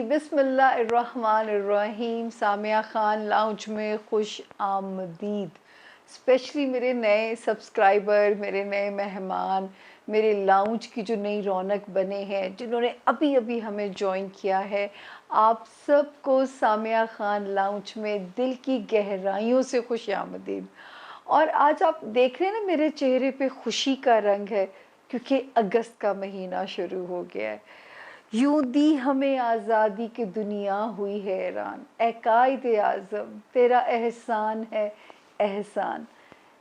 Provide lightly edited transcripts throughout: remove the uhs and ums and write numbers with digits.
बिस्मिल्लाहिर्रहमानिर्रहीम। सामिया खान लाउंज में खुश आमदीद। स्पेशली मेरे नए सब्सक्राइबर, मेरे नए मेहमान, मेरे लाउंज की जो नई रौनक बने हैं, जिन्होंने अभी अभी हमें ज्वाइन किया है, आप सबको सामिया खान लाउंज में दिल की गहराइयों से खुश आमदीद। और आज आप देख रहे हैं ना, मेरे चेहरे पे खुशी का रंग है, क्योंकि अगस्त का महीना शुरू हो गया है। यूं दी हमें आज़ादी की दुनिया हुई हैरान, ए कायदे आज़म तेरा एहसान है एहसान।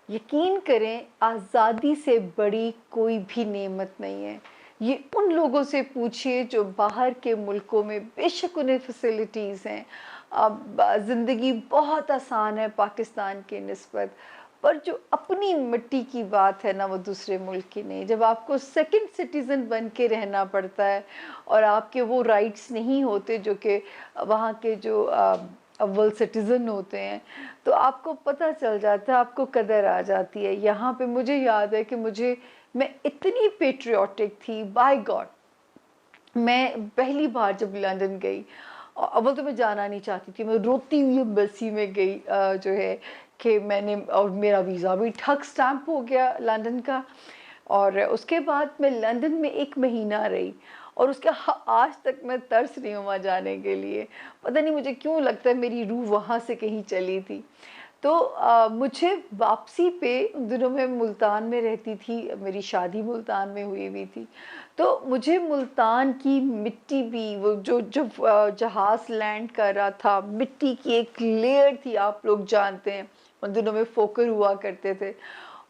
यकीन करें, आज़ादी से बड़ी कोई भी नेमत नहीं है। ये उन लोगों से पूछिए जो बाहर के मुल्कों में बेशक उन्हें फैसिलिटीज़ हैं, अब ज़िंदगी बहुत आसान है पाकिस्तान के निस्बत, पर जो अपनी मिट्टी की बात है ना, वो दूसरे मुल्क की नहीं। जब आपको सेकंड सिटीज़न बन के रहना पड़ता है और आपके वो राइट्स नहीं होते जो कि वहाँ के जो अव्वल सिटीज़न होते हैं, तो आपको पता चल जाता है, आपको कदर आ जाती है। यहाँ पे मुझे याद है कि मैं इतनी पेट्रियाटिक थी, बाय गॉड। मैं पहली बार जब लंदन गई, अव्वल तो मैं जाना नहीं चाहती थी, मैं रोती हुई एम्बेसी में गई, जो है कि मैंने, और मेरा वीज़ा भी ठग स्टैम्प हो गया लंदन का। और उसके बाद मैं लंदन में 1 महीना रही, और आज तक मैं तरस रही हूँ वहाँ जाने के लिए। पता नहीं मुझे क्यों लगता है मेरी रूह वहाँ से कहीं चली थी। तो मुझे वापसी पे, उन दिनों मैं मुल्तान में रहती थी, मेरी शादी मुल्तान में हुई थी, तो मुझे मुल्तान की मिट्टी भी, वो जो जब जहाज़ लैंड कर रहा था, मिट्टी की एक लेयर थी, आप लोग जानते हैं, उन दिनों में फोकर हुआ करते थे,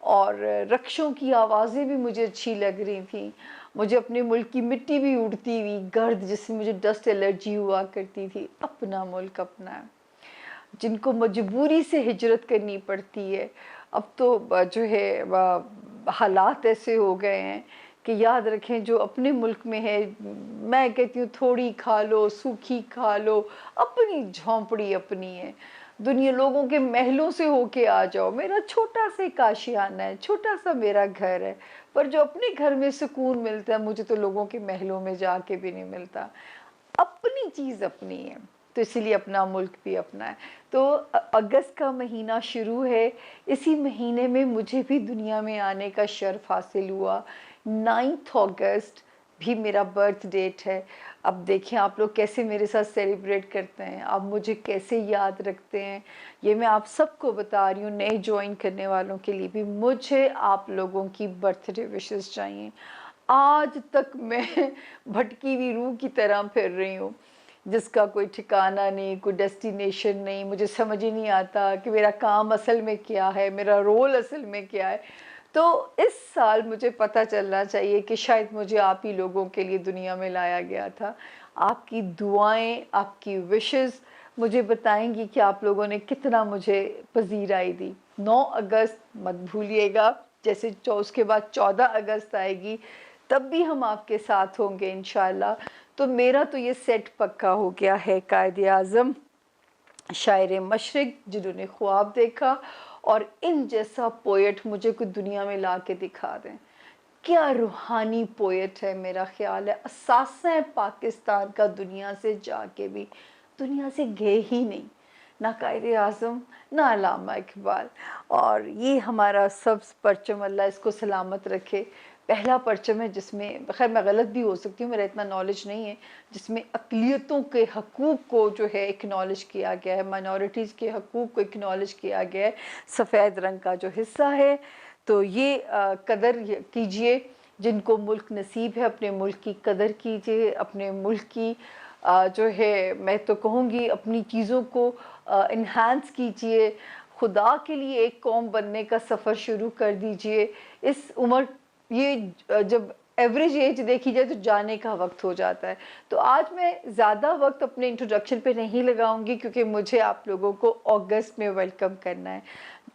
और रक्षों की आवाज़ें भी मुझे अच्छी लग रही थी। मुझे अपने मुल्क की मिट्टी भी उड़ती हुई, गर्द जिससे मुझे डस्ट एलर्जी हुआ करती थी। अपना मुल्क अपना है, जिनको मजबूरी से हिजरत करनी पड़ती है। अब तो जो है हालात ऐसे हो गए हैं कि याद रखें, जो अपने मुल्क में है, मैं कहती हूँ थोड़ी खा लो, सूखी खा लो, अपनी झोंपड़ी अपनी है। दुनिया लोगों के महलों से होके आ जाओ, मेरा छोटा सा एक आशियाना है, छोटा सा मेरा घर है, पर जो अपने घर में सुकून मिलता है, मुझे तो लोगों के महलों में जाके भी नहीं मिलता। अपनी चीज़ अपनी है, तो इसीलिए अपना मुल्क भी अपना है। तो अगस्त का महीना शुरू है, इसी महीने में मुझे भी दुनिया में आने का शर्फ हासिल हुआ। 9 अगस्त भी मेरा बर्थ डेट है। अब देखिए आप लोग कैसे मेरे साथ सेलिब्रेट करते हैं, आप मुझे कैसे याद रखते हैं, ये मैं आप सबको बता रही हूँ। नए ज्वाइन करने वालों के लिए भी मुझे आप लोगों की बर्थडे विशेस चाहिए। आज तक मैं भटकी हुई रूह की तरह फिर रही हूँ, जिसका कोई ठिकाना नहीं, कोई डेस्टिनेशन नहीं। मुझे समझ ही नहीं आता कि मेरा काम असल में क्या है, मेरा रोल असल में क्या है। तो इस साल मुझे पता चलना चाहिए कि शायद मुझे आप ही लोगों के लिए दुनिया में लाया गया था। आपकी दुआएं, आपकी विशेस मुझे बताएंगी कि आप लोगों ने कितना मुझे पजीराई दी। 9 अगस्त मत भूलिएगा, जैसे उसके बाद 14 अगस्त आएगी, तब भी हम आपके साथ होंगे इंशाल्लाह। तो मेरा तो ये सेट पक्का हो गया है। कायदे आज़म, शायर मशरिक, जिन्होंने ख्वाब देखा और इन जैसा पोएट मुझे कुछ दुनिया में ला के दिखा दें। क्या रूहानी पोएट है, मेरा ख्याल है असासा है पाकिस्तान का, दुनिया से जाके भी दुनिया से गए ही नहीं, ना कायदे आज़म, ना अल्लामा इकबाल। और ये हमारा सब्ज़ परचम, अल्लाह इसको सलामत रखे। पहला परचम है जिसमें, खैर मैं गलत भी हो सकती हूँ, मेरा इतना नॉलेज नहीं है, जिसमें अक़लियतों के हकूक़ को जो है एक्नॉलेज किया गया है, माइनॉरिटीज़ के हकूक़ को एक्नॉलेज किया गया है। सफ़ेद रंग का जो हिस्सा है, तो ये कदर कीजिए, जिनको मुल्क नसीब है, अपने मुल्क की कदर कीजिए, अपने मुल्क की जो है, मैं तो कहूँगी अपनी चीज़ों को इन्हांस कीजिए। खुदा के लिए एक कौम बनने का सफ़र शुरू कर दीजिए। इस उम्र, ये जब एवरेज एज देखी जाए तो जाने का वक्त हो जाता है। तो आज मैं ज़्यादा वक्त अपने इंट्रोडक्शन पे नहीं लगाऊंगी, क्योंकि मुझे आप लोगों को अगस्त में वेलकम करना है,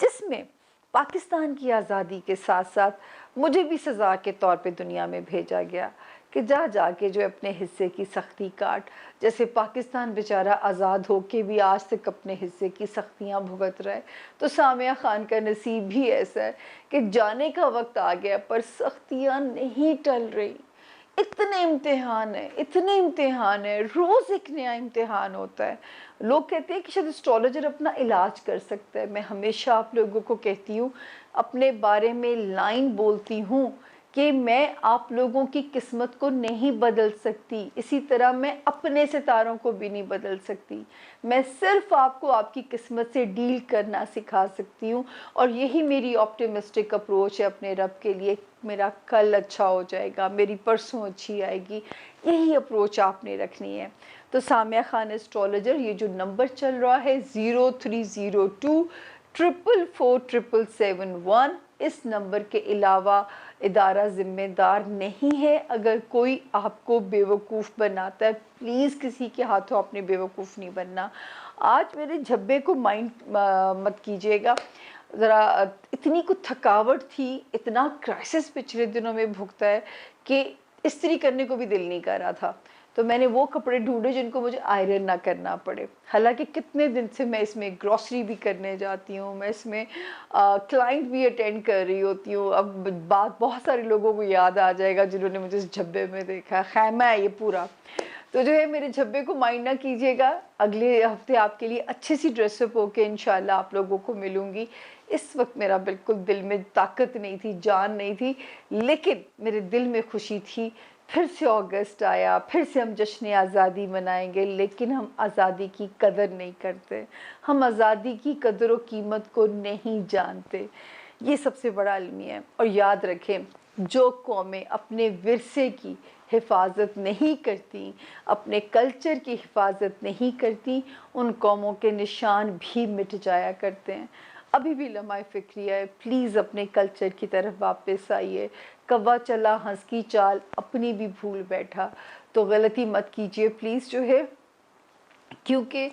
जिसमें पाकिस्तान की आज़ादी के साथ साथ मुझे भी सज़ा के तौर पे दुनिया में भेजा गया कि जाके जो अपने हिस्से की सख्ती काट। जैसे पाकिस्तान बेचारा आज़ाद होके भी आज तक अपने हिस्से की सख्तियाँ भुगत रहा है, तो सामिया खान का नसीब भी ऐसा है कि जाने का वक्त आ गया, पर सख्तियाँ नहीं टल रही। इतने इम्तिहान है, रोज़ एक नया इम्तिहान होता है। लोग कहते हैं कि शायद एस्ट्रोलॉजर अपना इलाज कर सकता है। मैं हमेशा आप लोगों को कहती हूँ, अपने बारे में लाइन बोलती हूँ कि मैं आप लोगों की किस्मत को नहीं बदल सकती, इसी तरह मैं अपने सितारों को भी नहीं बदल सकती। मैं सिर्फ आपको आपकी किस्मत से डील करना सिखा सकती हूँ, और यही मेरी ऑप्टिमिस्टिक अप्रोच है अपने रब के लिए। मेरा कल अच्छा हो जाएगा, मेरी परसों अच्छी आएगी, यही अप्रोच आपने रखनी है। तो सामिया खान एस्ट्रोलॉजर, ये जो नंबर चल रहा है 0302 4447771, इस नंबर के अलावा इदारा ज़िम्मेदार नहीं है। अगर कोई आपको बेवकूफ़ बनाता है, प्लीज़ किसी के हाथों आपने बेवकूफ़ नहीं बनना। आज मेरे झब्बे को माइंड मत कीजिएगा, ज़रा इतनी कुछ थकावट थी, इतना क्राइसिस पिछले दिनों में भुगता है कि इस्त्री करने को भी दिल नहीं कर रहा था। तो मैंने वो कपड़े ढूंढे जिनको मुझे आयरन ना करना पड़े। हालांकि कितने दिन से मैं इसमें ग्रॉसरी भी करने जाती हूँ, मैं इसमें क्लाइंट भी अटेंड कर रही होती हूँ। अब बात बहुत सारे लोगों को याद आ जाएगा जिन्होंने मुझे इस झब्बे में देखा। खैमा है ये पूरा। तो जो है, मेरे झब्बे को माइंड ना कीजिएगा। अगले हफ्ते आपके लिए अच्छी सी ड्रेसअप होके इंशाल्लाह आप लोगों को मिलूंगी। इस वक्त मेरा बिल्कुल दिल में ताकत नहीं थी, जान नहीं थी, लेकिन मेरे दिल में खुशी थी। फिर से अगस्त आया, फिर से हम जश्न आज़ादी मनाएंगे, लेकिन हम आज़ादी की कदर नहीं करते, हम आज़ादी की कदर व कीमत को नहीं जानते। ये सबसे बड़ा अलमिया है। और याद रखें, जो कौमें अपने विरसे की हिफाजत नहीं करती, अपने कल्चर की हिफाजत नहीं करती, उन कौमों के निशान भी मिट जाया करते हैं। अभी भी लम्हा फ़िक्रिया है, प्लीज़ अपने कल्चर की तरफ वापस आइए। कौवा चला हंस की चाल, अपनी भी भूल बैठा। तो गलती मत कीजिए प्लीज़ जो है, क्योंकि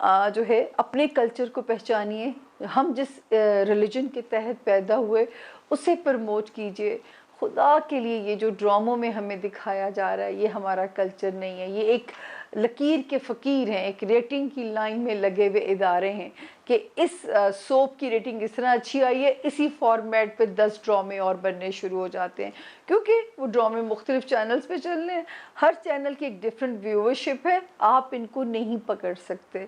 जो है अपने कल्चर को पहचानिए। हम जिस रिलीजन के तहत पैदा हुए उसे प्रमोट कीजिए। खुदा के लिए ये जो ड्रामों में हमें दिखाया जा रहा है, ये हमारा कल्चर नहीं है। ये एक लकीर के फ़कीर हैं, एक रेटिंग की लाइन में लगे हुए इदारे हैं कि इस सोप की रेटिंग इस तरह अच्छी आई है, इसी फॉर्मेट पे 10 ड्रामे और बनने शुरू हो जाते हैं, क्योंकि वो ड्रामे मुख्तलिफ चैनल्स पे चल रहे हैं। हर चैनल की एक डिफरेंट व्यूअरशिप है, आप इनको नहीं पकड़ सकते।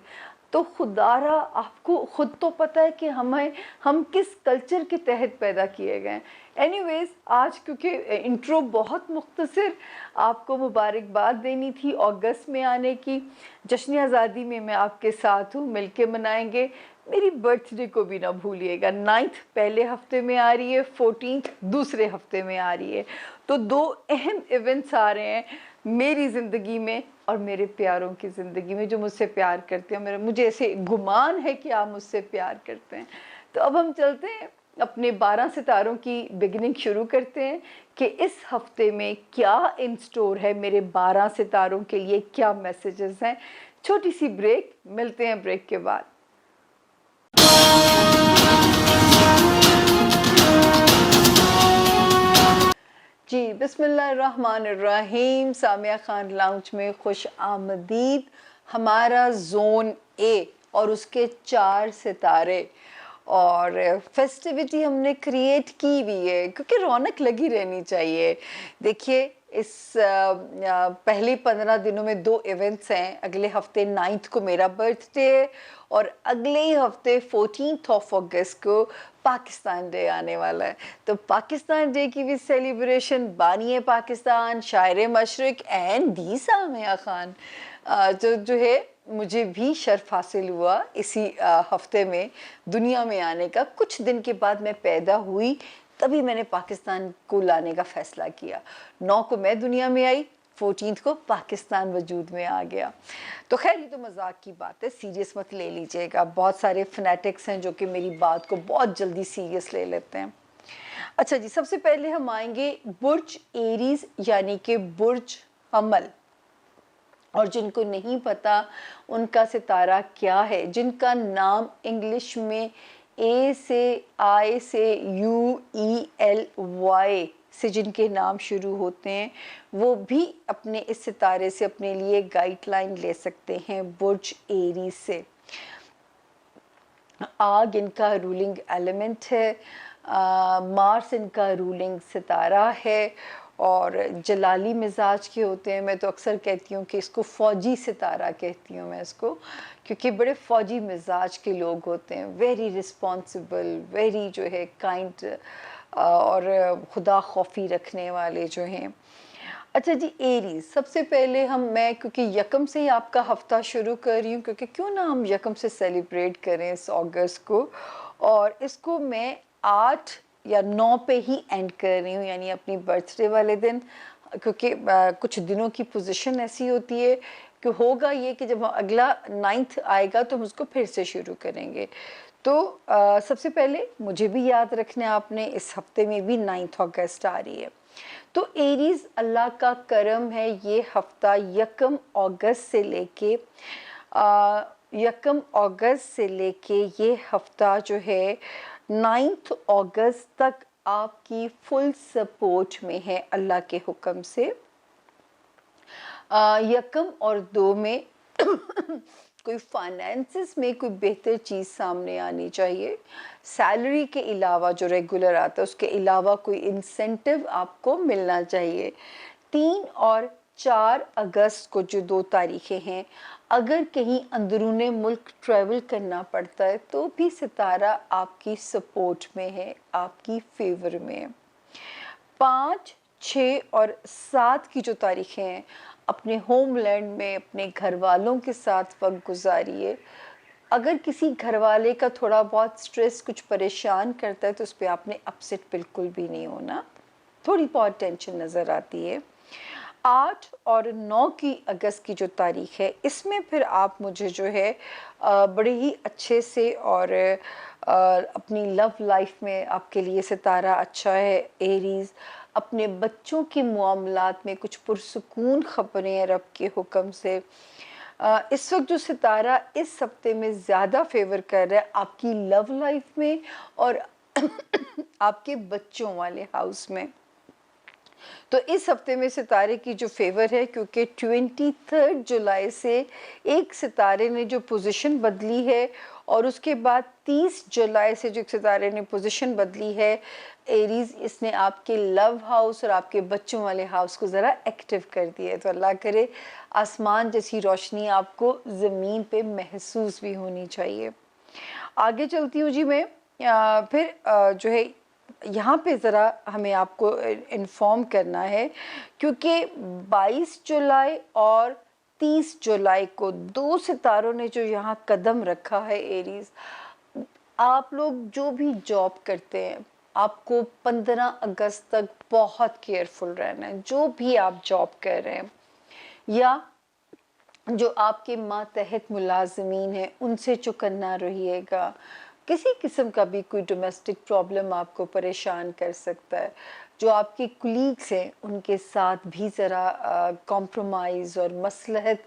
तो खुदारा आपको खुद तो पता है कि हम किस कल्चर के तहत पैदा किए गए हैं। एनीवेज़, आज क्योंकि इंट्रो बहुत मुख्तसर, आपको मुबारकबाद देनी थी अगस्त में आने की। जश्न आज़ादी में मैं आपके साथ हूँ, मिलके मनाएंगे। मेरी बर्थडे को भी ना भूलिएगा। 9th पहले हफ्ते में आ रही है, 14th दूसरे हफ्ते में आ रही है। तो 2 अहम इवेंट्स आ रहे हैं मेरी ज़िंदगी में और मेरे प्यारों की ज़िंदगी में, जो मुझसे प्यार करते हैं। मुझे ऐसे गुमान है कि आप मुझसे प्यार करते हैं। तो अब हम चलते हैं, अपने 12 सितारों की बिगिनिंग शुरू करते हैं कि इस हफ्ते में क्या इन स्टोर है मेरे 12 सितारों के लिए, क्या मैसेजेस हैं। छोटी सी ब्रेक, मिलते हैं ब्रेक के बाद। जी, बिस्मिल्लाहिर्रहमानिर्रहीम। सामिया खान लाउंज में खुश आमदीद। हमारा जोन ए और उसके 4 सितारे, और फेस्टिविटी हमने क्रिएट की भी है क्योंकि रौनक लगी रहनी चाहिए। देखिए, इस पहले 15 दिनों में 2 इवेंट्स हैं। अगले हफ्ते 9th को मेरा बर्थडे है, और अगले ही हफ्ते 14th ऑफ अगस्त को पाकिस्तान डे आने वाला है। तो पाकिस्तान डे की भी सेलिब्रेशन, बानी पाकिस्तान, शायर मशरिक एंड दी सामिया खान, जो है, मुझे भी शर्फ हासिल हुआ इसी हफ्ते में दुनिया में आने का। कुछ दिन के बाद मैं पैदा हुई, तभी मैंने पाकिस्तान को लाने का फ़ैसला किया। 9 को मैं दुनिया में आई, 14th को पाकिस्तान वजूद में आ गया। तो खैर, ये तो मजाक की बात है, सीरियस मत ले लीजिएगा। बहुत सारे फनेटिक्स हैं जो कि मेरी बात को बहुत जल्दी सीरियस ले लेते हैं। अच्छा जी, सबसे पहले हम आएंगे बुर्ज एरीज यानी कि बुर्ज हमल। और जिनको नहीं पता उनका सितारा क्या है, जिनका नाम इंग्लिश में ए से आई से UELY से जिनके नाम शुरू होते हैं, वो भी अपने इस सितारे से अपने लिए गाइडलाइन ले सकते हैं। बुर्ज एरीज से आग इनका रूलिंग एलिमेंट है, मार्स इनका रूलिंग सितारा है, और जलाली मिजाज के होते हैं। मैं तो अक्सर कहती हूँ कि इसको फ़ौजी सितारा कहती हूँ मैं इसको, क्योंकि बड़े फ़ौजी मिजाज के लोग होते हैं, वेरी रिस्पॉन्सिबल, वेरी जो है काइंड, और खुदा खौफी रखने वाले जो हैं। अच्छा जी, एरीज, सबसे पहले मैं क्योंकि यकम से ही आपका हफ्ता शुरू कर रही हूँ, क्योंकि क्यों ना हम यकम से सेलिब्रेट करें इस अगस्त को, और इसको मैं 8 या 9 पे ही एंड कर रही हूँ, यानी अपनी बर्थडे वाले दिन, क्योंकि कुछ दिनों की पोजीशन ऐसी होती है कि होगा ये कि जब अगला 9th आएगा तो हम उसको फिर से शुरू करेंगे। तो सबसे पहले मुझे भी याद रखना है आपने, इस हफ्ते में भी 9 अगस्त आ रही है। तो एरीज, अल्लाह का करम है, ये हफ्ता यकम अगस्त से लेके ये हफ्ता जो है 9 अगस्त तक आपकी फुल सपोर्ट में है अल्लाह के हुक्म से। यकम और 2 में कोई फाइनेंसिस में कोई बेहतर चीज़ सामने आनी चाहिए। सैलरी के अलावा जो रेगुलर आता है उसके अलावा कोई इंसेंटिव आपको मिलना चाहिए। 3 और 4 अगस्त को जो 2 तारीखें हैं, अगर कहीं अंदरूने मुल्क ट्रैवल करना पड़ता है तो भी सितारा आपकी सपोर्ट में है, आपकी फेवर में है। 5, 6 और 7 की जो तारीखें हैं, अपने होमलैंड में अपने घर वालों के साथ वक्त गुजारिए। अगर किसी घर वाले का थोड़ा बहुत स्ट्रेस कुछ परेशान करता है तो उस पर आपने अपसेट बिल्कुल भी नहीं होना, थोड़ी बहुत टेंशन नज़र आती है। 8 और 9 की अगस्त की जो तारीख है, इसमें फिर आप मुझे जो है बड़े ही अच्छे से, और अपनी लव लाइफ में आपके लिए सितारा अच्छा है एरीज़। अपने बच्चों के मामलात में कुछ पुरसुकून ख़बरें हैं रब के हुक्म से। इस वक्त जो सितारा इस हफ्ते में ज़्यादा फेवर कर रहा है आपकी लव लाइफ में और आपके बच्चों वाले हाउस में। तो इस हफ्ते में सितारे की जो फेवर है, क्योंकि 23 जुलाई से एक सितारे ने जो पोजीशन बदली है, और उसके बाद 30 जुलाई से जो एक सितारे ने पोजीशन बदली है एरीज, इसने आपके लव हाउस और आपके बच्चों वाले हाउस को ज़रा एक्टिव कर दिया है। तो अल्लाह करे आसमान जैसी रोशनी आपको ज़मीन पे महसूस भी होनी चाहिए। आगे चलती हूँ जी मैं। फिर जो है यहाँ पे ज़रा हमें आपको इन्फॉर्म करना है, क्योंकि 22 जुलाई और 30 जुलाई को 2 सितारों ने जो यहाँ कदम रखा है एरीज। आप लोग जो भी जॉब करते हैं, आपको 15 अगस्त तक बहुत केयरफुल रहना है। जो भी आप जॉब कर रहे हैं या जो आपके मातहत मुलाजमीन हैं, उनसे चौकन्ना रहिएगा। किसी किस्म का भी कोई डोमेस्टिक प्रॉब्लम आपको परेशान कर सकता है। जो आपके कुलीग्स हैं उनके साथ भी ज़रा कॉम्प्रोमाइज़ और मसलहत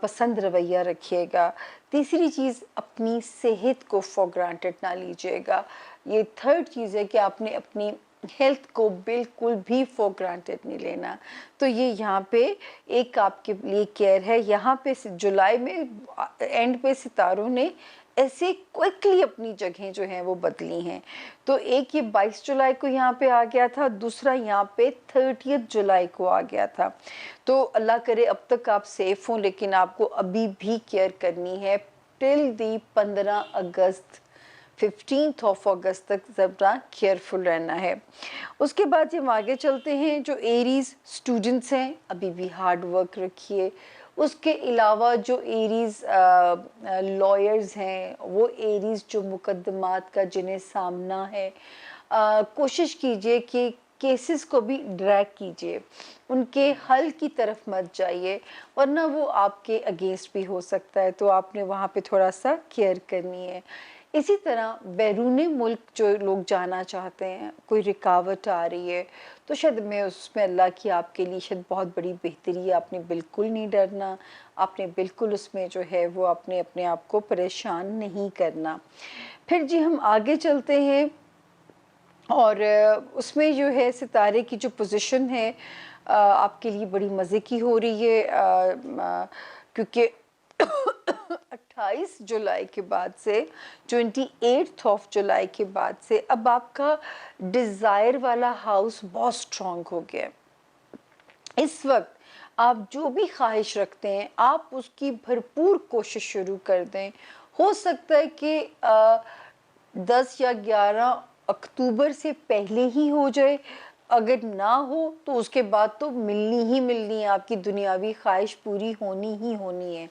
पसंद रवैया रखिएगा। तीसरी चीज़, अपनी सेहत को फॉर ग्रांटेड ना लीजिएगा। ये थर्ड चीज़ है कि आपने अपनी हेल्थ को बिल्कुल भी फॉर ग्रांटेड नहीं लेना। तो ये यहाँ पे एक आपके लिए केयर है। यहाँ पे जुलाई में एंड पे सितारों ने ऐसे क्विकली अपनी जगहें जो हैं वो बदली हैं। तो एक ये 22 जुलाई को यहाँ पे आ गया था, दूसरा यहाँ पे 30 जुलाई को आ गया था। तो अल्लाह करे अब तक आप सेफ हों, लेकिन आपको अभी भी केयर करनी है टिल दी 15 अगस्त, 15 अगस्त तक ज़रा केयरफुल रहना है। उसके बाद हम आगे चलते हैं। जो एरीज स्टूडेंट्स हैं, अभी भी हार्ड वर्क रखिए। उसके अलावा जो एरीज लॉयर्स हैं, वो एरीज जो मुकदमात का जिन्हें सामना है, कोशिश कीजिए कि केसेस को भी ड्रैग कीजिए, उनके हल की तरफ मत जाइए, वरना वो आपके अगेंस्ट भी हो सकता है। तो आपने वहाँ पे थोड़ा सा केयर करनी है। इसी तरह बैरून मुल्क जो लोग जाना चाहते हैं, कोई रुकावट आ रही है तो शायद मैं उसमें अल्लाह की आपके लिए शायद बहुत बड़ी बेहतरी है। आपने बिल्कुल नहीं डरना, आपने बिल्कुल उसमें जो है वो आपने अपने आप को परेशान नहीं करना। फिर जी हम आगे चलते हैं, और उसमें जो है सितारे की जो पोजीशन है आपके लिए बड़ी मज़े की हो रही है, क्योंकि 28 जुलाई के बाद से 28 जुलाई के बाद से अब आपका डिज़ायर वाला हाउस बहुत स्ट्रॉन्ग हो गया है। इस वक्त आप जो भी ख्वाहिश रखते हैं आप उसकी भरपूर कोशिश शुरू कर दें। हो सकता है कि 10 या 11 अक्टूबर से पहले ही हो जाए। अगर ना हो तो उसके बाद तो मिलनी ही मिलनी है, आपकी दुनियावी ख्वाहिश पूरी होनी ही होनी है।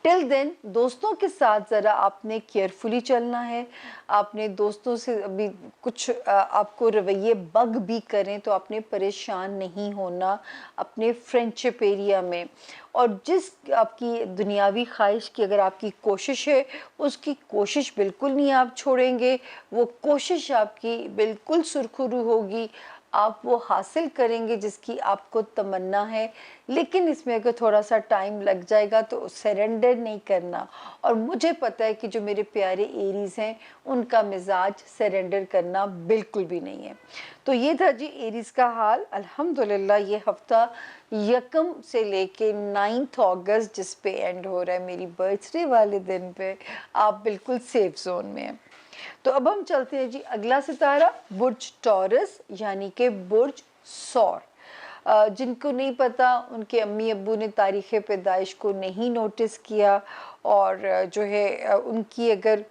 टिल देन दोस्तों के साथ ज़रा आपने केयरफुली चलना है। आपने दोस्तों से अभी कुछ आपको रवैये बग भी करें तो आपने परेशान नहीं होना अपने फ्रेंडशिप एरिया में। और जिस आपकी दुनियावी ख्वाहिश की अगर आपकी कोशिश है, उसकी कोशिश बिल्कुल नहीं आप छोड़ेंगे। वो कोशिश आपकी बिल्कुल सुरखरू होगी, आप वो हासिल करेंगे जिसकी आपको तमन्ना है। लेकिन इसमें अगर थोड़ा-सा टाइम लग जाएगा तो सरेंडर नहीं करना। और मुझे पता है कि जो मेरे प्यारे एरीज़ हैं, उनका मिज़ाज सरेंडर करना बिल्कुल भी नहीं है। तो ये था जी एरीज़ का हाल। अल्हम्दुलिल्लाह ये हफ़्ता 1 से लेके 9 अगस्त जिस पे एंड हो रहा है मेरी बर्थडे वाले दिन पे, आप बिल्कुल सेफ ज़ोन में हैं। तो अब हम चलते हैं जी अगला सितारा बुर्ज टॉरस यानी कि बुर्ज सौर। जिनको नहीं पता उनके अम्मी अब्बू ने तारीख़ पैदाइश को नहीं नोटिस किया। और जो है उनकी अगर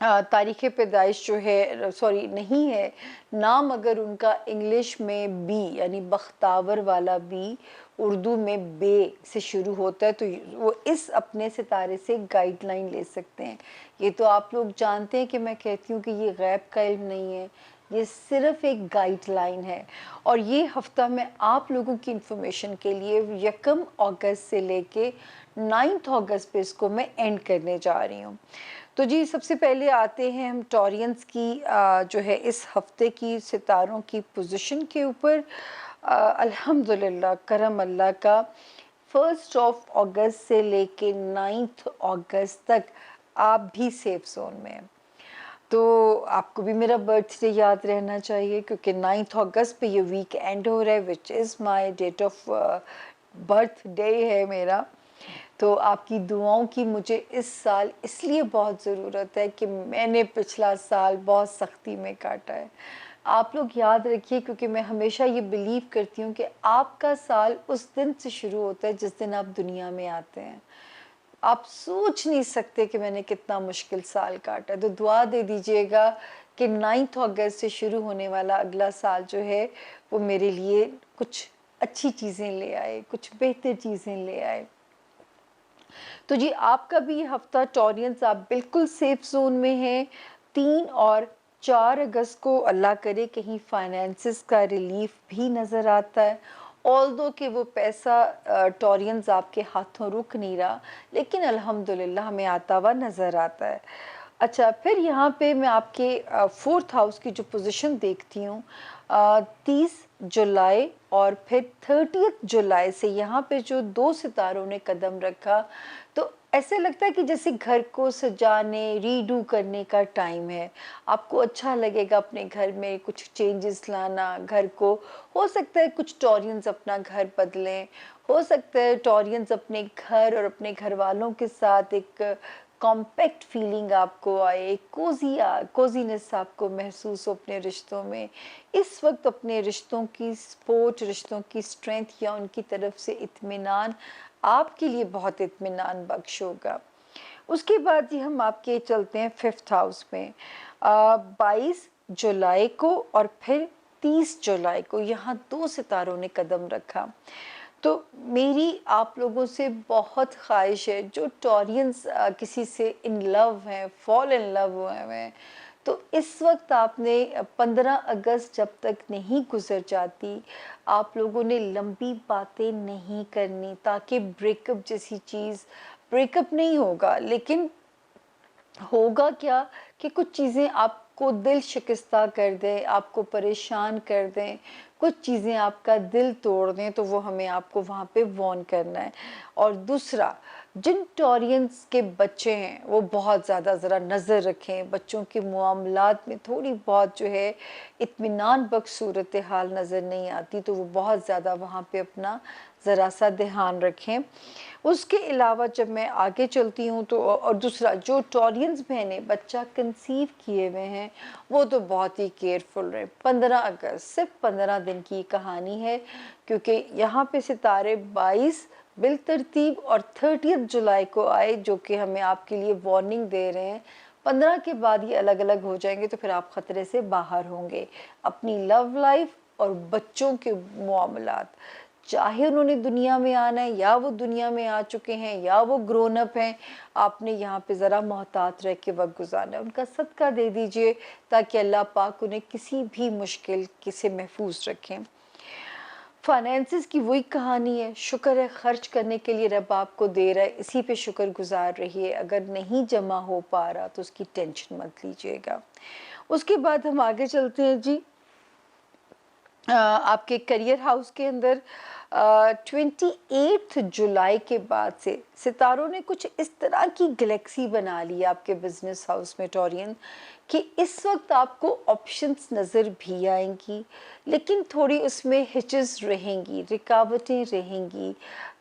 तारीख़ पैदाइश जो है सॉरी नहीं है, नाम अगर उनका इंग्लिश में बी यानी बख्तावर वाला बी, उर्दू में बे से शुरू होता है तो वो इस अपने सितारे से गाइडलाइन ले सकते हैं। ये तो आप लोग जानते हैं कि मैं कहती हूँ कि ये गैब का इल्म नहीं है, ये सिर्फ़ एक गाइडलाइन है। और ये हफ़्ता मैं आप लोगों की इंफॉर्मेशन के लिए 1 अगस्त से लेके 9 अगस्त पे इसको मैं एंड करने जा रही हूँ। तो जी सबसे पहले आते हैं हम टॉरियंस की जो है इस हफ्ते की सितारों की पोजीशन के ऊपर। अल्हम्दुलिल्लाह करम अल्लाह का 1 अगस्त से लेके 9 अगस्त तक आप भी सेफ जोन में हैं। तो आपको भी मेरा बर्थडे याद रहना चाहिए क्योंकि 9 अगस्त पे ये वीक एंड हो रहा है which is my date of birthday है मेरा। तो आपकी दुआओं की मुझे इस साल इसलिए बहुत ज़रूरत है कि मैंने पिछला साल बहुत सख्ती में काटा है। आप लोग याद रखिए क्योंकि मैं हमेशा ये बिलीव करती हूँ कि आपका साल उस दिन से शुरू होता है जिस दिन आप दुनिया में आते हैं। आप सोच नहीं सकते कि मैंने कितना मुश्किल साल काटा। तो दुआ दे दीजिएगा कि 9 अगस्त से शुरू होने वाला अगला साल जो है वो मेरे लिए कुछ अच्छी चीज़ें ले आए, कुछ बेहतर चीज़ें ले आए। तो जी आपका भी ये हफ्ता टॉरियंस आप बिल्कुल सेफ जोन में हैं। 3 और 4 अगस्त को अल्लाह करे कहीं फाइनेंसिस का रिलीफ भी नज़र आता है। ऑल्दो कि वो पैसा टॉरियंस आपके हाथों रुक नहीं रहा, लेकिन अल्हम्दुलिल्लाह हमें आता हुआ नज़र आता है। अच्छा फिर यहाँ पे मैं आपके 4th हाउस की जो पोजीशन देखती हूँ 30 जुलाई और फिर 30 जुलाई से यहाँ पे जो 2 सितारों ने कदम रखा तो ऐसे लगता है कि जैसे घर को सजाने रीडू करने का टाइम है। आपको अच्छा लगेगा अपने घर में कुछ चेंजेस लाना, घर को हो सकता है कुछ टॉरियंस अपना घर बदलें, हो सकता है टॉरियंस अपने घर और अपने घर वालों के साथ एक कॉम्पैक्ट फीलिंग आपको आए, कोजीनेस आपको महसूस हो अपने रिश्तों में। इस वक्त अपने रिश्तों की सपोर्ट, रिश्तों की स्ट्रेंथ या उनकी तरफ से इत्मीनान आपके लिए बहुत इत्मीनान बख्श होगा। उसके बाद ही हम आपके चलते हैं 5th हाउस में 22 जुलाई को और फिर 30 जुलाई को यहाँ 2 सितारों ने कदम रखा। तो मेरी आप लोगों से बहुत ख्वाहिश है जो टॉरियंस किसी से इन लव हैं, फॉल इन लव हुए हैं, तो इस वक्त आपने 15 अगस्त जब तक नहीं गुजर जाती, आप लोगों ने लंबी बातें नहीं करनी ताकि ब्रेकअप जैसी चीज़ ब्रेकअप नहीं होगा लेकिन होगा क्या कि कुछ चीज़ें आपको दिल शिकस्ता कर दें, आपको परेशान कर दें, कुछ चीज़ें आपका दिल तोड़ दें, तो वो हमें आपको वहाँ पे वार्न करना है। और दूसरा, जिन टॉरियंस के बच्चे हैं, वो बहुत ज़्यादा ज़रा नज़र रखें, बच्चों के मामलात में थोड़ी बहुत जो है इत्मीनान बख्श सूरत हाल नज़र नहीं आती, तो वो बहुत ज़्यादा वहाँ पे अपना ज़रा सा ध्यान रखें। उसके अलावा जब मैं आगे चलती हूँ तो और दूसरा जो टॉरियंस बहनें बच्चा कंसीव किए हुए हैं वो तो बहुत ही केयरफुल रहे। 15 अगस्त सिर्फ 15 दिन दिन की कहानी है, क्योंकि यहाँ पे सितारे 22 बिलतरतीब और 30 जुलाई को आए, जो कि हमें आपके लिए वार्निंग दे रहे हैं 15 के बाद ये अलग अलग हो जाएंगे, तो फिर आप ख़तरे से बाहर होंगे। अपनी लव लाइफ और बच्चों के मामलात, चाहे उन्होंने दुनिया में आना है या वो दुनिया में आ चुके हैं या वो ग्रोन अप हैं, आपने यहाँ पे ज़रा मोहतात रह के वक्त गुजारना है। उनका सदका दे दीजिए ताकि अल्लाह पाक उन्हें किसी भी मुश्किल से महफूज रखें। फाइनेंसिस की वही कहानी है, शुक्र है खर्च करने के लिए रब आपको दे रहा है, इसी पे शुक्र गुजार रहिए। अगर नहीं जमा हो पा रहा तो उसकी टेंशन मत लीजिएगा। उसके बाद हम आगे चलते हैं जी। आपके करियर हाउस के अंदर 28 जुलाई के बाद से सितारों ने कुछ इस तरह की गैलेक्सी बना ली है आपके बिजनेस हाउस में टॉरियन, कि इस वक्त आपको ऑप्शंस नज़र भी आएंगी, लेकिन थोड़ी उसमें हिचेस रहेंगी, रुकावटें रहेंगी।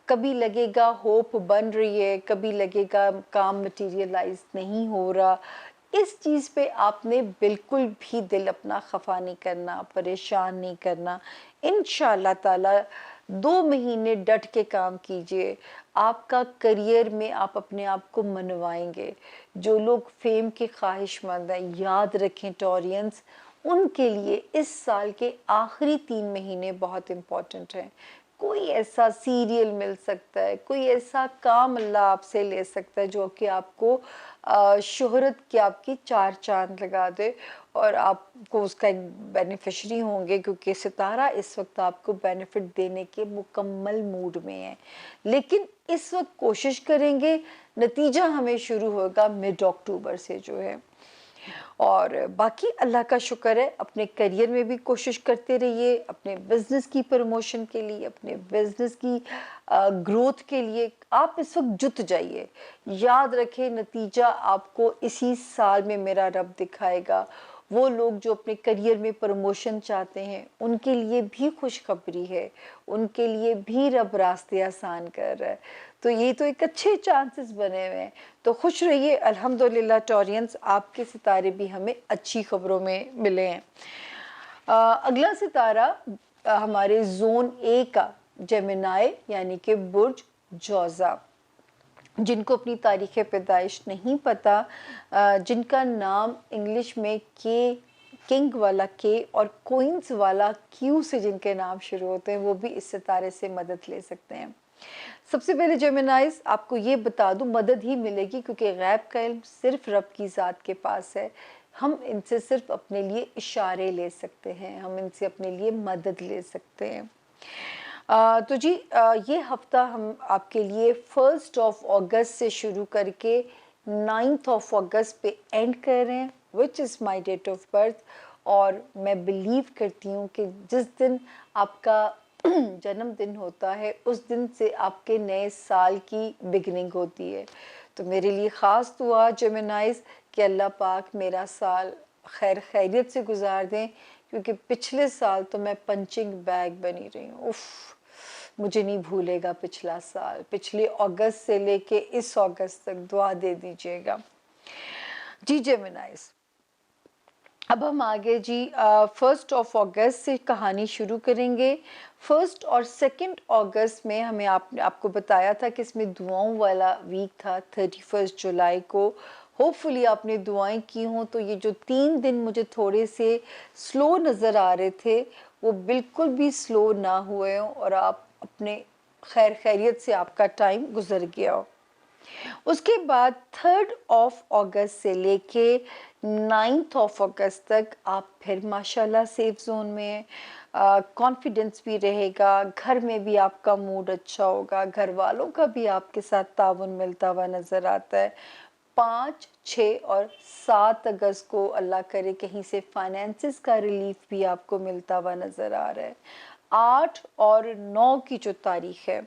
कभी लगेगा होप बन रही है, कभी लगेगा काम मटीरियलाइज नहीं हो रहा। इस चीज़ पे आपने बिल्कुल भी दिल अपना खफा नहीं करना, परेशान नहीं करना। इंशाल्लाह ताला 2 महीने डट के काम कीजिए, आपका करियर में आप अपने आप को मनवाएंगे। जो लोग फेम के ख्वाहिशमंद हैं, याद रखें टॉरियंस, उनके लिए इस साल के आखिरी 3 महीने बहुत इम्पोर्टेंट हैं। कोई ऐसा सीरियल मिल सकता है, कोई ऐसा काम अल्लाह आपसे ले सकता है जो कि आपको शोहरत के आपकी 4 चांद लगा दे और आपको उसका एक बेनिफिशरी होंगे, क्योंकि सितारा इस वक्त आपको बेनिफिट देने के मुकम्मल मूड में है। लेकिन इस वक्त कोशिश करेंगे, नतीजा हमें शुरू होगा मिड अक्टूबर से जो है। और बाकी अल्लाह का शुक्र है, अपने करियर में भी कोशिश करते रहिए, अपने बिज़नेस की प्रमोशन के लिए, अपने बिज़नेस की ग्रोथ के लिए आप इस वक्त जुट जाइए। याद रखें, नतीजा आपको इसी साल में मेरा रब दिखाएगा। वो लोग जो अपने करियर में प्रमोशन चाहते हैं, उनके लिए भी खुशखबरी है, उनके लिए भी रब रास्ते आसान कर रहा है। तो ये तो एक अच्छे चांसेस बने हुए हैं। तो खुश रहिए। अल्हम्दुलिल्लाह टॉरियंस, आपके सितारे भी हमें अच्छी खबरों में मिले हैं। अगला सितारा हमारे जोन ए का जेमिनाई यानी कि बुर्ज जौज़ा, जिनको अपनी तारीख़ पैदाइश नहीं पता, जिनका नाम इंग्लिश में के, किंग वाला के और कोइंस वाला क्यू से जिनके नाम शुरू होते हैं, वो भी इस सितारे से मदद ले सकते हैं। सबसे पहले जेमिनाइज, आपको ये बता दूं, मदद ही मिलेगी क्योंकि गैब का इल्म सिर्फ रब की ज़ात के पास है। हम इनसे सिर्फ अपने लिए इशारे ले सकते हैं, हम इनसे अपने लिए मदद ले सकते हैं। तो जी ये हफ्ता हम आपके लिए 1 अगस्त से शुरू करके 9 अगस्त पे एंड कर रहे हैं, which is my date of birth. और मैं बिलीव करती हूँ कि जिस दिन आपका जन्मदिन होता है, उस दिन से आपके नए साल की बिगनिंग होती है। तो मेरे लिए ख़ास दुआ जेमिनाइज कि अल्लाह पाक मेरा साल खैर खैरियत से गुजार दें, क्योंकि पिछले साल तो मैं पंचिंग बैग बनी रही हूँ। उफ़, मुझे नहीं भूलेगा पिछला साल, पिछले अगस्त से लेके इस अगस्त तक दुआ दे दीजिएगा जी जेमिनाइज। अब हम आगे जी 1 अगस्त से कहानी शुरू करेंगे। 1 और 2 अगस्त में हमें आपको बताया था कि इसमें दुआओं वाला वीक था 31 जुलाई को। होपफुली आपने दुआएं की हों, तो ये जो 3 दिन मुझे थोड़े से स्लो नज़र आ रहे थे, वो बिल्कुल भी स्लो ना हुए हों और आप अपने खैर खैरियत से आपका टाइम गुजर गया हो। उसके बाद 3 अगस्त से लेके 9 अगस्त तक आप फिर माशाल्लाह सेफ जोन में हैं। कॉन्फिडेंस भी रहेगा, घर में भी आपका मूड अच्छा होगा, घर वालों का भी आपके साथ ताउन मिलता हुआ नज़र आता है। 5, 6 और 7 अगस्त को अल्लाह करे कहीं से फाइनेंसिस का रिलीफ भी आपको मिलता हुआ नज़र आ रहा है। 8 और 9 की जो तारीख है,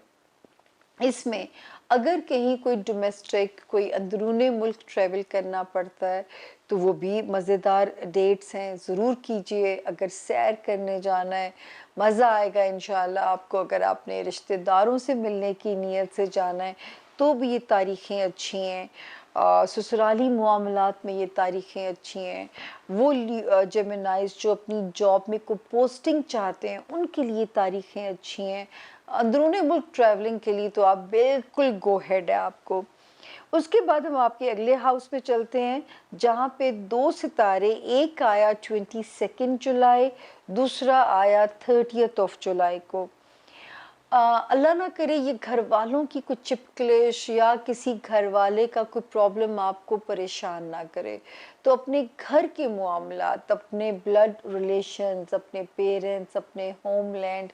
इसमें अगर कहीं कोई डोमेस्टिक, कोई अंदरूनी मुल्क ट्रैवल करना पड़ता है, तो वो भी मज़ेदार डेट्स हैं, ज़रूर कीजिए। अगर सैर करने जाना है, मज़ा आएगा इंशाल्लाह आपको। अगर आपने रिश्तेदारों से मिलने की नीयत से जाना है, तो भी ये तारीखें अच्छी हैं। ससुराली मामलात में ये तारीखें अच्छी हैं। वो जेमिनाइज जो अपनी जॉब में को पोस्टिंग चाहते हैं उनके लिए तारीखें अच्छी हैं। अंदरूनी मुल्क ट्रैवलिंग के लिए तो आप बिल्कुल गो हेड है आपको। उसके बाद हम आपके अगले हाउस में चलते हैं जहाँ पे 2 सितारे, एक आया 22 जुलाई, दूसरा आया 30 जुलाई को। अल्लाह ना करे ये घर वालों की कुछ चिपकलिश या किसी घर वाले का कोई प्रॉब्लम आपको परेशान ना करे। तो अपने घर के मामलात, अपने ब्लड रिलेशंस, अपने पेरेंट्स, अपने होमलैंड,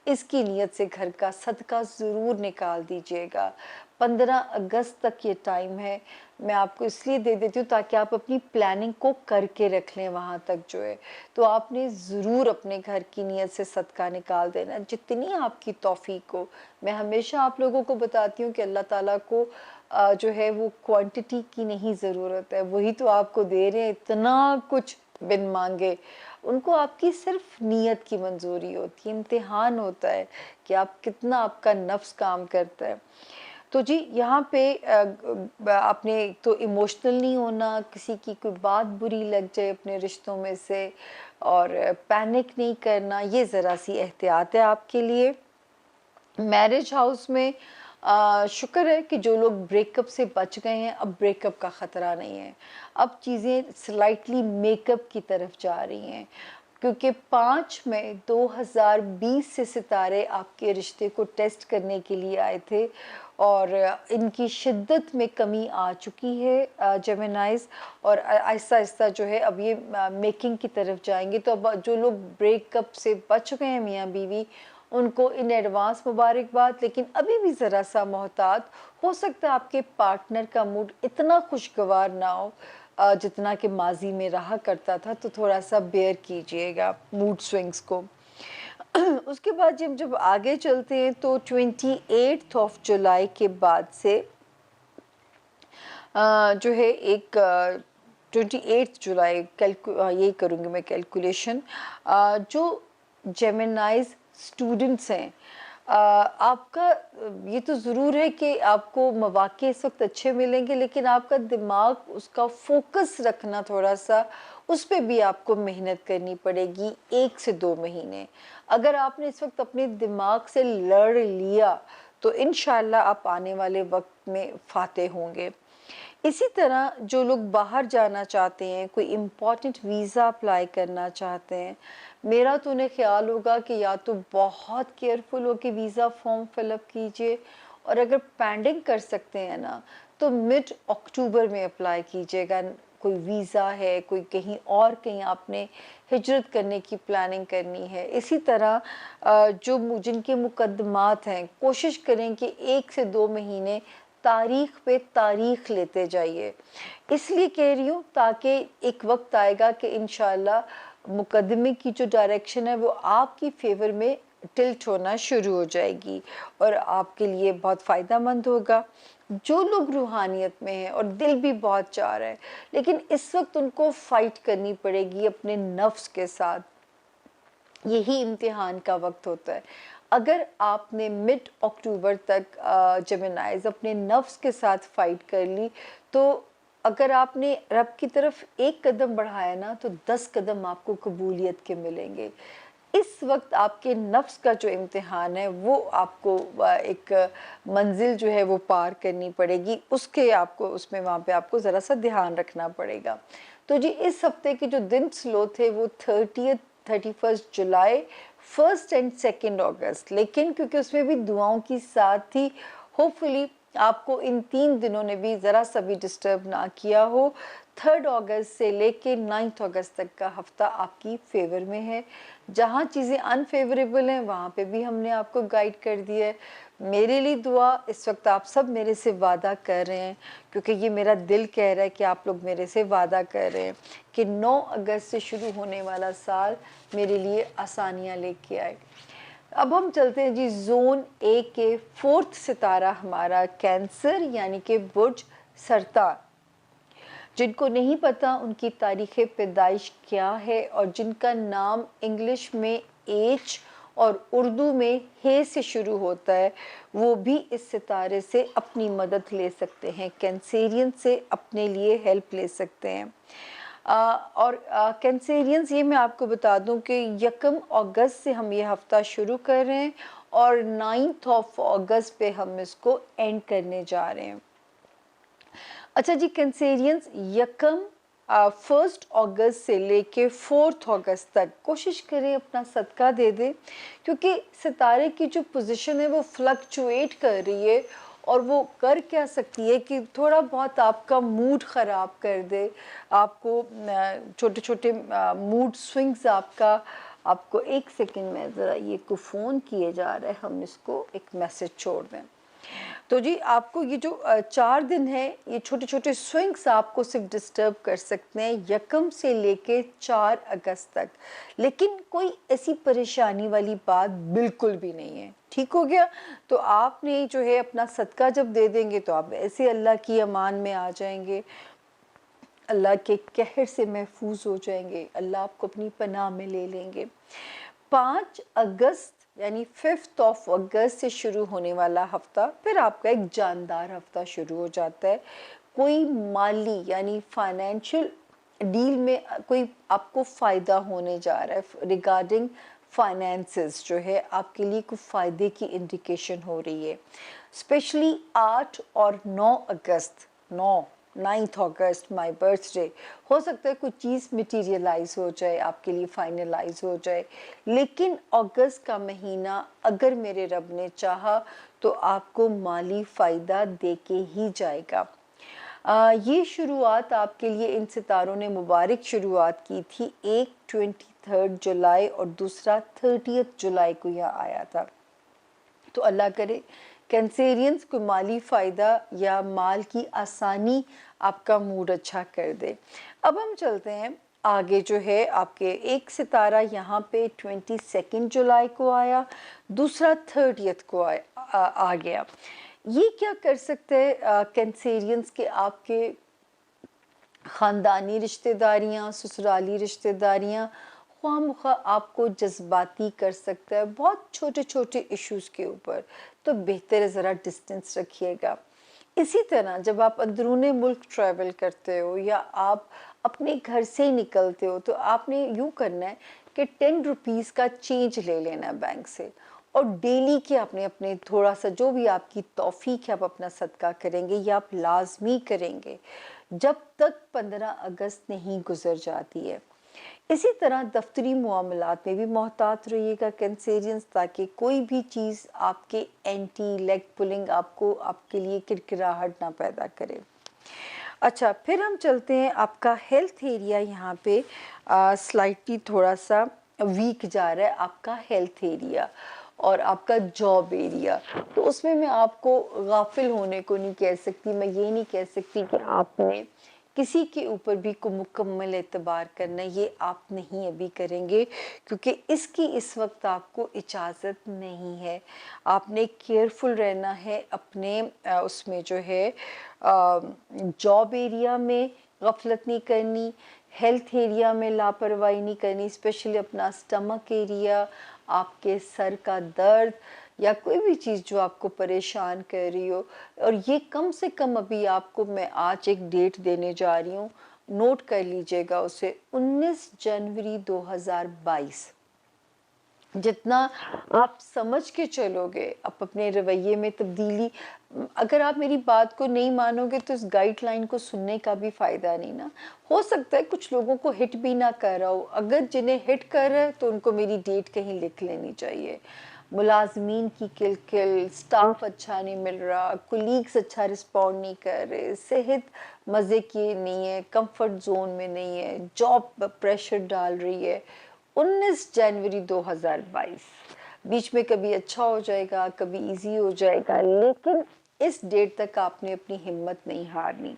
इसकी नीयत से घर का सदका ज़रूर निकाल दीजिएगा। 15 अगस्त तक ये टाइम है। मैं आपको इसलिए दे देती हूँ ताकि आप अपनी प्लानिंग को करके रख लें वहाँ तक जो है। तो आपने ज़रूर अपने घर की नीयत से सदका निकाल देना जितनी आपकी तौफीक हो। मैं हमेशा आप लोगों को बताती हूँ कि अल्लाह ताला को जो है वो क्वांटिटी की नहीं ज़रूरत है, वही तो आपको दे रहे हैं इतना कुछ बिन मांगे। उनको आपकी सिर्फ नीयत की मंजूरी होती है, इम्तिहान होता है कि आप कितना, आपका नफ्स काम करता है। तो जी यहाँ पे आपने एक तो इमोशनल नहीं होना, किसी की कोई बात बुरी लग जाए अपने रिश्तों में से, और पैनिक नहीं करना, ये ज़रा सी एहतियात है आपके लिए। मैरिज हाउस में शुक्र है कि जो लोग ब्रेकअप से बच गए हैं, अब ब्रेकअप का ख़तरा नहीं है। अब चीज़ें स्लाइटली मेकअप की तरफ जा रही हैं, क्योंकि 5 मई 2020 से सितारे आपके रिश्ते को टेस्ट करने के लिए आए थे और इनकी शिद्दत में कमी आ चुकी है जेमिनाइज, और आहिस्ता आहिस्ता जो है अब ये मेकिंग की तरफ जाएंगे। तो अब जो लोग ब्रेकअप से बच गए हैं मियाँ बीवी, उनको इन एडवांस मुबारकबाद, लेकिन अभी भी ज़रा सा मोहतात। हो सकता है आपके पार्टनर का मूड इतना खुशगवार ना हो जितना कि माजी में रहा करता था, तो थोड़ा सा बेयर कीजिएगा मूड स्विंग्स को। उसके बाद जब आगे चलते हैं तो 28 जुलाई के बाद से जो है एक 28 जुलाई यही करूँगी मैं कैलकुलेशन। जो जेमिनाइज स्टूडेंट्स हैं, आपका ये तो ज़रूर है कि आपको मौक़े इस वक्त अच्छे मिलेंगे, लेकिन आपका दिमाग, उसका फोकस रखना थोड़ा सा, उस पे भी आपको मेहनत करनी पड़ेगी 1 से 2 महीने। अगर आपने इस वक्त अपने दिमाग से लड़ लिया तो इंशाल्लाह आप आने वाले वक्त में फ़ातेह होंगे। इसी तरह जो लोग बाहर जाना चाहते हैं, कोई इम्पॉर्टेंट वीज़ा अप्लाई करना चाहते हैं, मेरा तो उन्हें ख्याल होगा कि या तो बहुत केयरफुल हो कि वीज़ा फॉर्म फिलअप कीजिए, और अगर पेंडिंग कर सकते हैं ना तो मिड अक्टूबर में अप्लाई कीजिएगा। कोई वीज़ा है, कोई कहीं आपने हिजरत करने की प्लानिंग करनी है। इसी तरह जिनके मुकदमात हैं, कोशिश करें कि 1 से 2 महीने तारीख पे तारीख लेते जाइए। इसलिए कह रही हूँ ताकि एक वक्त आएगा कि इंशाल्लाह मुकदमे की जो डायरेक्शन है वो आपकी फेवर में टिल्ट होना शुरू हो जाएगी और आपके लिए बहुत फ़ायदेमंद होगा। जो लोग रूहानियत में हैं और दिल भी बहुत चाह रहा है, लेकिन इस वक्त उनको फ़ाइट करनी पड़ेगी अपने नफ्स के साथ, यही इम्तिहान का वक्त होता है। अगर आपने मिड अक्टूबर तक जेमिनाइज अपने नफ्स के साथ फाइट कर ली, तो अगर आपने रब की तरफ एक कदम बढ़ाया ना तो 10 कदम आपको कबूलियत के मिलेंगे। इस वक्त आपके नफ्स का जो इम्तिहान है वो आपको एक मंजिल जो है वो पार करनी पड़ेगी, उसके आपको उसमें वहाँ पे आपको ज़रा सा ध्यान रखना पड़ेगा। तो जी इस हफ्ते के जो दिन स्लो थे वो 31 जुलाई, 1 एंड 2 अगस्त, लेकिन क्योंकि उसमें भी दुआओं की साथ थी, होपफुली आपको इन 3 दिनों ने भी ज़रा सा भी डिस्टर्ब ना किया हो। 3 अगस्त से लेके 9 अगस्त तक का हफ्ता आपकी फेवर में है। जहाँ चीज़ें अनफेवरेबल हैं वहाँ पे भी हमने आपको गाइड कर दिया है। मेरे लिए दुआ, इस वक्त आप सब मेरे से वादा कर रहे हैं, क्योंकि ये मेरा दिल कह रहा है कि आप लोग मेरे से वादा कर रहे हैं कि 9 अगस्त से शुरू होने वाला साल मेरे लिए आसानियाँ लेके आए। अब हम चलते हैं जी जोन ए के 4th सितारा हमारा कैंसर, यानी कि बुर्ज सरतान। जिनको नहीं पता उनकी तारीख़ पैदाइश क्या है और जिनका नाम इंग्लिश में एच और उर्दू में हे से शुरू होता है, वो भी इस सितारे से अपनी मदद ले सकते हैं, कैंसेरियन से अपने लिए हेल्प ले सकते हैं। और कैंसेरियंस, ये मैं आपको बता दूं कि 1 अगस्त से हम ये हफ्ता शुरू कर रहे हैं और 9 अगस्त पे हम इसको एंड करने जा रहे हैं। अच्छा जी, कैंसेरियंस, 1 अगस्त से लेके 4 अगस्त तक कोशिश करें अपना सदका दे दें, क्योंकि सितारे की जो पोजीशन है वो फ्लक्चुएट कर रही है और वो कर क्या सकती है कि थोड़ा बहुत आपका मूड ख़राब कर दे, आपको छोटे छोटे मूड स्विंग्स आपको 1 सेकंड में, ज़रा ये को फ़ोन किए जा रहा है, हम इसको एक मैसेज छोड़ दें। तो जी, आपको ये जो 4 दिन है, ये छोटे छोटे स्विंग्स आपको सिर्फ डिस्टर्ब कर सकते हैं 1 से लेके 4 अगस्त तक, लेकिन कोई ऐसी परेशानी वाली बात बिल्कुल भी नहीं है। ठीक हो गया? तो आपने जो है अपना सदका जब दे देंगे तो आप ऐसे अल्लाह की अमान में आ जाएंगे, अल्लाह के कहर से महफूज हो जाएंगे, अल्लाह आपको अपनी पनाह में ले लेंगे। 5 अगस्त यानी 5 अगस्त से शुरू होने वाला हफ्ता फिर आपका एक जानदार हफ्ता शुरू हो जाता है। कोई माली यानी फाइनेंशियल डील में कोई आपको फ़ायदा होने जा रहा है, रिगार्डिंग फाइनेंसेस जो है आपके लिए कुछ फ़ायदे की इंडिकेशन हो रही है। स्पेशली 8 और 9 अगस्त, 9 अगस्त माय बर्थडे, हो सकता है कुछ चीज़ मटीरियलाइज हो जाए, आपके लिए फाइनलाइज हो जाए, लेकिन अगस्त का महीना अगर मेरे रब ने चाहा तो आपको माली फ़ायदा दे के ही जाएगा। ये शुरुआत आपके लिए इन सितारों ने मुबारक शुरुआत की थी। एक 23 जुलाई और दूसरा 30 जुलाई को यह आया था। तो अल्लाह करे कैंसेरियंस को माली फ़ायदा या माल की आसानी आपका मूड अच्छा कर दे। अब हम चलते हैं आगे, जो है आपके एक सितारा यहाँ पे 22 जुलाई को आया, दूसरा 30 को आ गया। ये क्या कर सकते हैं कैंसेरियंस के आपके ख़ानदानी रिश्तेदारियाँ, ससुराली रिश्तेदारियाँ ख्वाह आपको जज्बाती कर सकता है बहुत छोटे छोटे इश्यूज़ के ऊपर, तो बेहतर है ज़रा डिस्टेंस रखिएगा। इसी तरह जब आप अंदरूने मुल्क ट्रैवल करते हो या आप अपने घर से ही निकलते हो तो आपने यूँ करना है कि 10 रुपीज़ का चेंज ले लेना है बैंक से, और डेली के आपने अपने थोड़ा सा जो भी आपकी तौफीक है आप अपना सदका करेंगे या आप लाजमी करेंगे जब तक 15 अगस्त नहीं गुजर जाती है। इसी तरह दफ्तरी मामलात में भी मोहतात रहिएगा कैंसेरियंस, ताकि कोई भी चीज़ आपके एंटी लेग पुलिंग आपको आपके लिए किरकिराहट ना पैदा करे। अच्छा, फिर हम चलते हैं आपका हेल्थ एरिया। यहाँ पे स्लाइटली थोड़ा सा वीक जा रहा है आपका हेल्थ एरिया और आपका जॉब एरिया, तो उसमें मैं आपको गाफिल होने को नहीं कह सकती, मैं ये नहीं कह सकती कि आपने किसी के ऊपर भी को मुकम्मल एतबार करना, ये आप नहीं अभी करेंगे, क्योंकि इसकी इस वक्त आपको इजाज़त नहीं है। आपने केयरफुल रहना है अपने उसमें जो है जॉब एरिया में गफलत नहीं करनी, हेल्थ एरिया में लापरवाही नहीं करनी, स्पेशली अपना स्टमक एरिया, आपके सर का दर्द या कोई भी चीज़ जो आपको परेशान कर रही हो। और ये कम से कम अभी आपको मैं आज एक डेट देने जा रही हूँ, नोट कर लीजिएगा उसे, 19 जनवरी 2022। जितना आप समझ के चलोगे, आप अपने रवैये में तब्दीली, अगर आप मेरी बात को नहीं मानोगे तो इस गाइडलाइन को सुनने का भी फ़ायदा नहीं ना। हो सकता है कुछ लोगों को हिट भी ना कर रहा हो, अगर जिन्हें हिट कर रहा है तो उनको मेरी डेट कहीं लिख लेनी चाहिए। मुलाजमीन की किलकिल, स्टाफ अच्छा नहीं मिल रहा, कुलीग्स अच्छा रिस्पॉन्ड नहीं कर रहे, सेहत मज़े की नहीं है, कंफर्ट जोन में नहीं है, जॉब प्रेशर डाल रही है। 19 जनवरी 2022, बीच में कभी अच्छा हो जाएगा, कभी इजी हो जाएगा, लेकिन इस डेट तक आपने अपनी हिम्मत नहीं हारनी।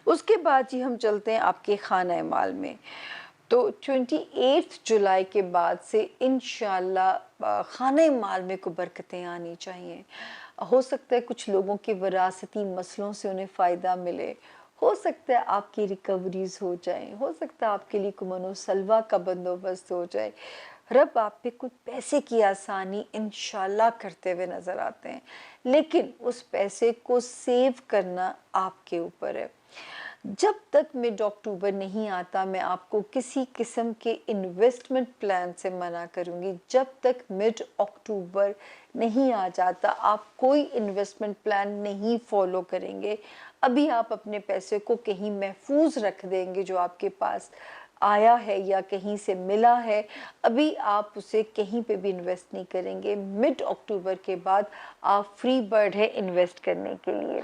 उसके बाद जी हम चलते हैं आपके खाना माल में। तो 28 जुलाई के बाद से इंशाल्लाह खाने माल में को बरकतें आनी चाहिए। हो सकता है कुछ लोगों के विरासती मसलों से उन्हें फ़ायदा मिले, हो सकता है आपकी रिकवरीज हो जाएं, हो सकता है आपके लिए कुमनो सलवा का बंदोबस्त हो जाए। रब आप पे कुछ पैसे की आसानी इंशाल्लाह करते हुए नज़र आते हैं, लेकिन उस पैसे को सेव करना आपके ऊपर है। जब तक मिड अक्टूबर नहीं आता मैं आपको किसी किस्म के इन्वेस्टमेंट प्लान से मना करूंगी। जब तक मिड अक्टूबर नहीं आ जाता आप कोई इन्वेस्टमेंट प्लान नहीं फॉलो करेंगे। अभी आप अपने पैसे को कहीं महफूज रख देंगे जो आपके पास आया है या कहीं से मिला है, अभी आप उसे कहीं पे भी इन्वेस्ट नहीं करेंगे। मिड अक्टूबर के बाद आप फ्री बर्ड है इन्वेस्ट करने के लिए।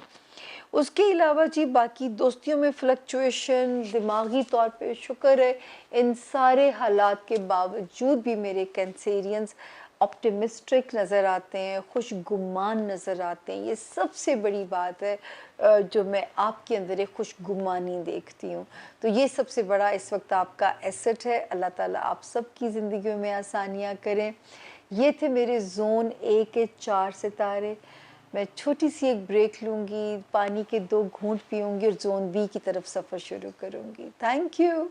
उसके अलावा जी बाकी दोस्तियों में फ्लक्चुएशन, दिमागी तौर पे शुक्र है इन सारे हालात के बावजूद भी मेरे कैंसेरियंस ऑप्टिमिस्टिक नज़र आते हैं, खुशगुमान नज़र आते हैं। ये सबसे बड़ी बात है जो मैं आपके अंदर एक खुशगुमानी देखती हूँ। तो ये सबसे बड़ा इस वक्त आपका एसेट है। अल्लाह ताला आप सबकी ज़िंदगियों में आसानियाँ करें। ये थे मेरे ज़ोन ए के 4 सितारे। मैं छोटी सी एक ब्रेक लूँगी, पानी के 2 घूंट पीऊँगी और ज़ोन बी की तरफ सफ़र शुरू करूँगी। Thank you.